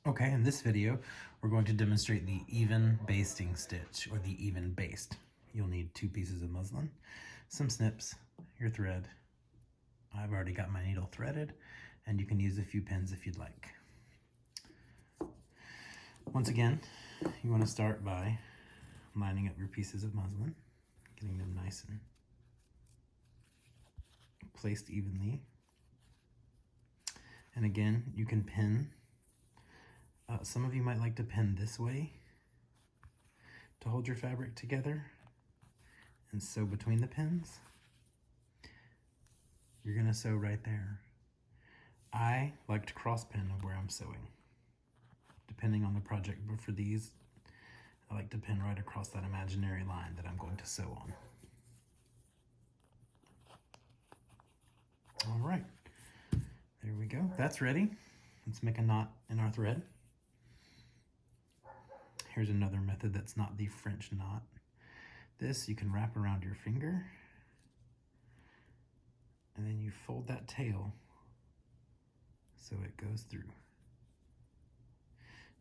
Okay, in this video, we're going to demonstrate the even basting stitch, or the even baste. You'll need 2 pieces of muslin, some snips, your thread. I've already got my needle threaded, and you can use a few pins if you'd like. Once again, you want to start by lining up your pieces of muslin, getting them nice and placed evenly. And again, you can pin. Some of you might like to pin this way to hold your fabric together and sew between the pins. You're going to sew right there. I like to cross pin where I'm sewing, depending on the project, but for these, I like to pin right across that imaginary line that I'm going to sew on. All right, there we go. That's ready. Let's make a knot in our thread. Here's another method that's not the French knot. This you can wrap around your finger, and then you fold that tail so it goes through.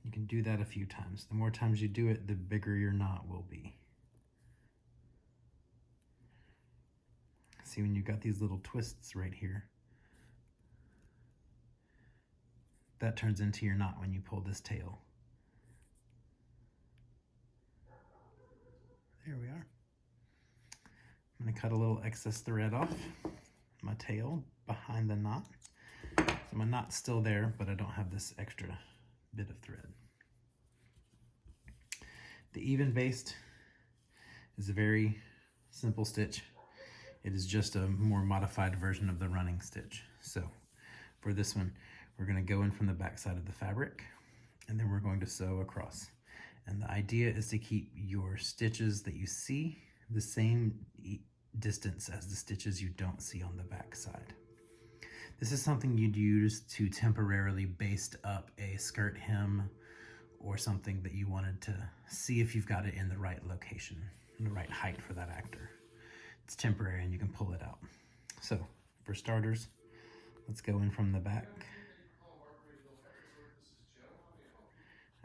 You can do that a few times. The more times you do it, the bigger your knot will be. See, when you've got these little twists right here, that turns into your knot when you pull this tail. There we are. I'm going to cut a little excess thread off my tail behind the knot. So my knot's still there, but I don't have this extra bit of thread. The even baste is a very simple stitch. It is just a more modified version of the running stitch. So for this one, we're going to go in from the back side of the fabric, and then we're going to sew across. And the idea is to keep your stitches that you see the same distance as the stitches you don't see on the back side. This is something you'd use to temporarily baste up a skirt hem or something that you wanted to see if you've got it in the right location, in the right height for that actor. It's temporary and you can pull it out. So for starters, let's go in from the back.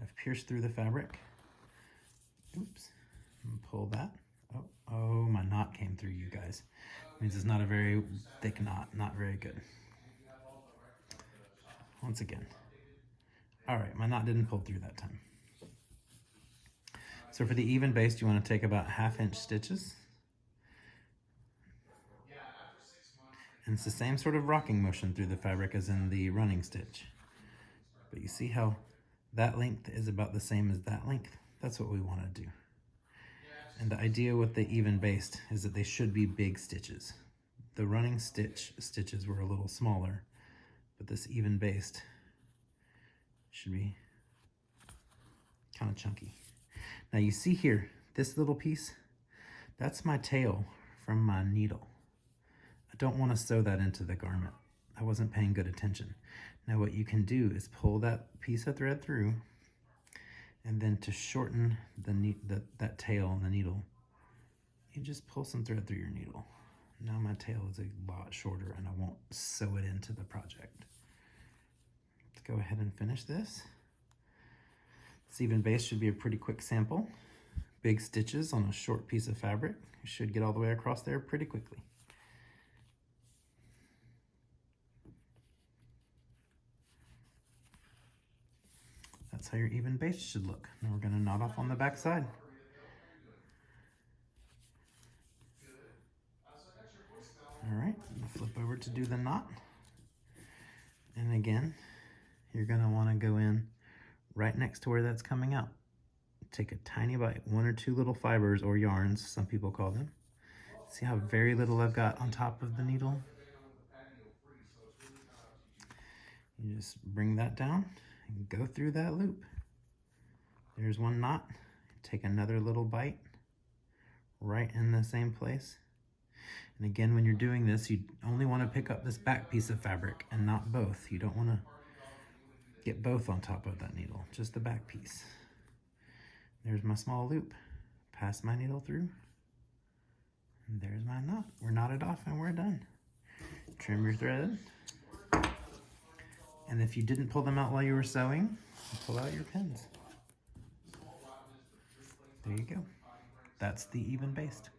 I've pierced through the fabric. Oops, and pull that. Oh, my knot came through, you guys. It means it's not a very thick knot, not very good. Once again. All right, my knot didn't pull through that time. So for the even baste, you want to take about 1/2 inch stitches. And it's the same sort of rocking motion through the fabric as in the running stitch. But you see how that length is about the same as that length? That's what we want to do. And the idea with the even baste is that they should be big stitches. The running stitches were a little smaller, but this even baste should be kind of chunky. Now you see here, this little piece, that's my tail from my needle. I don't want to sew that into the garment. I wasn't paying good attention. Now what you can do is pull that piece of thread through, and then to shorten that tail on the needle, you just pull some thread through your needle. Now my tail is a lot shorter and I won't sew it into the project. Let's go ahead and finish this. This even baste should be a pretty quick sample. Big stitches on a short piece of fabric. You should get all the way across there pretty quickly. That's how your even baste should look. Now we're going to knot off on the back side. All right, flip over to do the knot. And again, you're going to want to go in right next to where that's coming out. Take a tiny bite, 1 or 2 little fibers or yarns, some people call them. See how very little I've got on top of the needle? You just bring that down and go through that loop. There's one knot. Take another little bite right in the same place. And again, when you're doing this, you only want to pick up this back piece of fabric and not both. You don't want to get both on top of that needle, just the back piece. There's my small loop. Pass my needle through. And there's my knot. We're knotted off and we're done. Trim your thread. And if you didn't pull them out while you were sewing, and pull out your pins. There you go. That's the even baste.